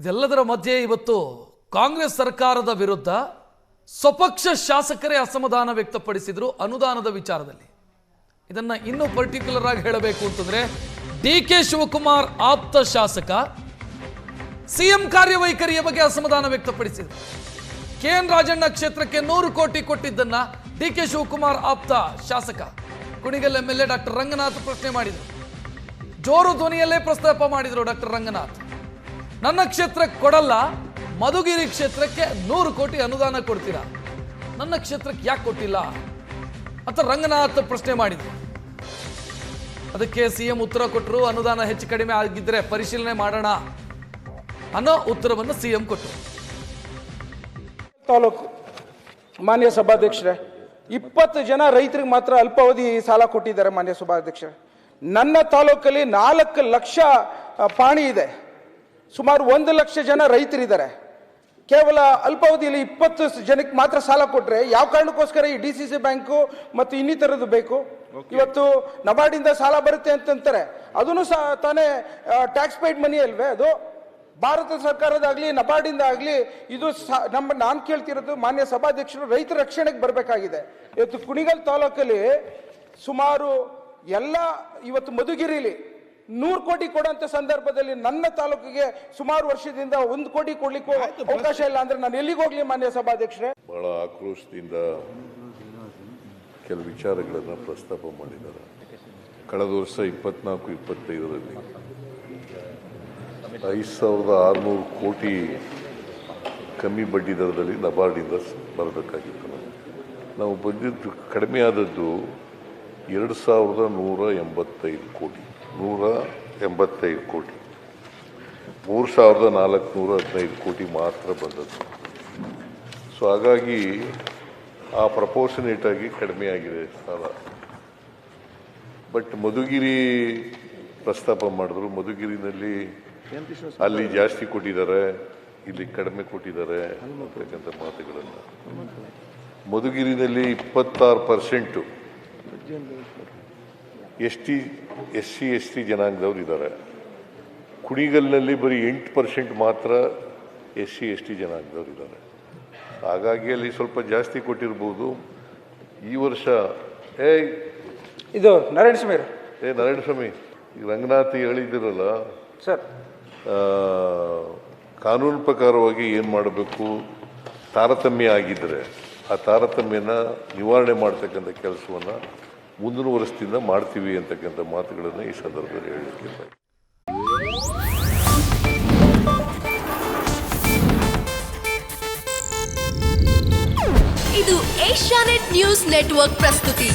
ಇದೆಲ್ಲದರ ಮಧ್ಯೆ ಇವತ್ತು ಕಾಂಗ್ರೆಸ್ ಸರ್ಕಾರದ ವಿರುದ್ಧ ಸ್ವಪಕ್ಷ ಶಾಸಕರೇ ಅಸಮಾಧಾನ ವ್ಯಕ್ತಪಡಿಸಿದ್ರು ಅನುದಾನದ ವಿಚಾರದಲ್ಲಿ. ಇದನ್ನ ಇನ್ನೂ ಪರ್ಟಿಕ್ಯುಲರ್ ಆಗಿ ಹೇಳಬೇಕು ಅಂತಂದ್ರೆ ಡಿ.ಕೆ. ಶಿವಕುಮಾರ್ ಆಪ್ತ ಶಾಸಕ ಸಿಎಂ ಕಾರ್ಯವೈಖರಿಯ ಬಗ್ಗೆ ಅಸಮಾಧಾನ ವ್ಯಕ್ತಪಡಿಸಿದ್ರು. ಕೆ.ಎನ್. ರಾಜಣ್ಣ ಕ್ಷೇತ್ರಕ್ಕೆ 100 ಕೋಟಿ ಕೊಟ್ಟಿದ್ದನ್ನ ಡಿ.ಕೆ. ಶಿವಕುಮಾರ್ ಆಪ್ತ ಶಾಸಕ ಕುಣಿಗಲ್ MLA ಡಾಕ್ಟರ್ ರಂಗನಾಥ್ ಪ್ರಶ್ನೆ ಮಾಡಿದರು. ಜೋರು ಧ್ವನಿಯಲ್ಲೇ ಪ್ರಸ್ತಾಪ ಮಾಡಿದರು ಡಾಕ್ಟರ್ ರಂಗನಾಥ್. ನನ್ನ ಕ್ಷೇತ್ರಕ್ಕೆ ಕೊಡಲ್ಲ, ಮಧುಗಿರಿ ಕ್ಷೇತ್ರಕ್ಕೆ 100 ಕೋಟಿ ಅನುದಾನ ಕೊಡ್ತೀರಾ, ನನ್ನ ಕ್ಷೇತ್ರಕ್ಕೆ ಯಾಕೆ ಕೊಟ್ಟಿಲ್ಲ ಅಂತ ರಂಗನಾಥ್ ಪ್ರಶ್ನೆ ಮಾಡಿದ್ರು. ಅದಕ್ಕೆ ಸಿಎಂ ಉತ್ತರ ಕೊಟ್ಟರು, ಅನುದಾನ ಹೆಚ್ಚು ಕಡಿಮೆ ಆಗಿದ್ರೆ ಪರಿಶೀಲನೆ ಮಾಡೋಣ ಅನ್ನೋ ಉತ್ತರವನ್ನು ಸಿಎಂ ಕೊಟ್ಟರು. ತಾಲೂಕು ಮಾನ್ಯ ಸಭಾಧ್ಯಕ್ಷರೇ, 20 ಜನ ರೈತರಿಗೆ ಮಾತ್ರ ಅಲ್ಪಾವಧಿ ಸಾಲ ಕೊಟ್ಟಿದ್ದಾರೆ. ಮಾನ್ಯ ಸಭಾಧ್ಯಕ್ಷರೇ, ನನ್ನ ತಾಲೂಕಲ್ಲಿ 4 ಲಕ್ಷ ಪಾಣಿ ಇದೆ, ಸುಮಾರು 1 ಲಕ್ಷ ಜನ ರೈತರಿದ್ದಾರೆ. ಕೇವಲ ಅಲ್ಪಾವಧಿಯಲ್ಲಿ 20 ಜನಕ್ಕೆ ಮಾತ್ರ ಸಾಲ ಕೊಟ್ಟರೆ ಯಾವ ಕಾರಣಕ್ಕೋಸ್ಕರ ಈ DCC ಬ್ಯಾಂಕು ಮತ್ತು ಇನ್ನಿತರದ್ದು ಬೇಕು? ಇವತ್ತು ನಬಾರ್ಡಿಂದ ಸಾಲ ಬರುತ್ತೆ ಅಂತಂತಾರೆ, ಅದನ್ನು ಸಹ ತಾನೇ ಟ್ಯಾಕ್ಸ್ ಪೇಯ್ಡ್ ಮನಿ ಅಲ್ವೇ? ಅದು ಭಾರತ ಸರ್ಕಾರದಾಗಲಿ ನಬಾರ್ಡಿಂದ ಆಗಲಿ ಇದು ನಾನು ಕೇಳ್ತಿರೋದು ಮಾನ್ಯ ಸಭಾಧ್ಯಕ್ಷರು, ರೈತರ ರಕ್ಷಣೆಗೆ ಬರಬೇಕಾಗಿದೆ. ಇವತ್ತು ಕುಣಿಗಲ್ ತಾಲೂಕಲ್ಲಿ ಸುಮಾರು ಎಲ್ಲ ಇವತ್ತು ಮಧುಗಿರಿಲಿ 100 ಕೋಟಿ ಕೊಡುವಂತ ಸಂದರ್ಭದಲ್ಲಿ ನನ್ನ ತಾಲೂಕಿಗೆ ಸುಮಾರು ವರ್ಷದಿಂದ 1 ಕೋಟಿ ಕೊಡ್ಲಿಕ್ಕೂ ಅವಕಾಶ ಇಲ್ಲ ಅಂದ್ರೆ ನಾನು ಎಲ್ಲಿಗೆ ಹೋಗ್ಲಿ? ಮಾನ್ಯ ಸಭಾಧ್ಯಕ್ಷರೇ, ಬಹಳ ಆಕ್ರೋಶದಿಂದ ಕೆಲವು ವಿಚಾರಗಳನ್ನು ಪ್ರಸ್ತಾಪ ಮಾಡಿದ್ದಾರೆ. ಕಳೆದ ವರ್ಷ 24-25ರಲ್ಲಿ 5,600 ಕೋಟಿ ಕಮ್ಮಿ ಬಡ್ಡಿ ದರದಲ್ಲಿ ನಬಾರ್ಡಿಂದ ಬರಬೇಕಾಗಿತ್ತು. ನಾವು ಬಂದಿದ್ದು ಕಡಿಮೆ ಆದದ್ದು 2,185 ಕೋಟಿ, 185 ಕೋಟಿ, 3,415 ಕೋಟಿ ಮಾತ್ರ ಬಂದದ್ದು. ಸೊ ಹಾಗಾಗಿ ಆ ಪ್ರಪೋರ್ಷನೇಟ್ ಆಗಿ ಕಡಿಮೆ ಆಗಿದೆ ಸಾಲ. ಬಟ್ ಮಧುಗಿರಿ ಪ್ರಸ್ತಾಪ ಮಾಡಿದ್ರು, ಮಧುಗಿರಿನಲ್ಲಿ ಅಲ್ಲಿ ಜಾಸ್ತಿ ಕೊಟ್ಟಿದ್ದಾರೆ, ಇಲ್ಲಿ ಕಡಿಮೆ ಕೊಟ್ಟಿದ್ದಾರೆ ಅಂತಕ್ಕಂಥ ಮಾತುಗಳನ್ನು. ಮಧುಗಿರಿನಲ್ಲಿ 26% SC/ST ಜನಾಂಗದವ್ರು ಇದ್ದಾರೆ. ಕುಣಿಗಲ್ನಲ್ಲಿ ಬರೀ 8% ಮಾತ್ರ SC/ST ಜನಾಂಗದವ್ರು ಇದ್ದಾರೆ. ಹಾಗಾಗಿ ಅಲ್ಲಿ ಸ್ವಲ್ಪ ಜಾಸ್ತಿ ಕೊಟ್ಟಿರ್ಬೋದು. ಈ ವರ್ಷ ಇದು ನಾರಾಯಣ ಸ್ವಾಮಿ ಈಗ ರಂಗನಾಥ್ ಹೇಳಿದಿರಲ್ಲ ಸರ್, ಕಾನೂನು ಪ್ರಕಾರವಾಗಿ ಏನು ಮಾಡಬೇಕು, ತಾರತಮ್ಯ ಆಗಿದ್ದರೆ ಆ ತಾರತಮ್ಯನ ನಿವಾರಣೆ ಮಾಡ್ತಕ್ಕಂಥ ಕೆಲಸವನ್ನು ಮುಂದಿನ ವರ್ಷದಿಂದ ಮಾಡ್ತೀವಿ ಅಂತಕ್ಕಂಥ ಮಾತುಗಳನ್ನು ಈ ಸಂದರ್ಭದಲ್ಲಿ ಹೇಳಲಿಕ್ಕೆ. ಇದು ಏಷ್ಯಾನೆಟ್ ನ್ಯೂಸ್ ನೆಟ್ವರ್ಕ್ ಪ್ರಸ್ತುತಿ.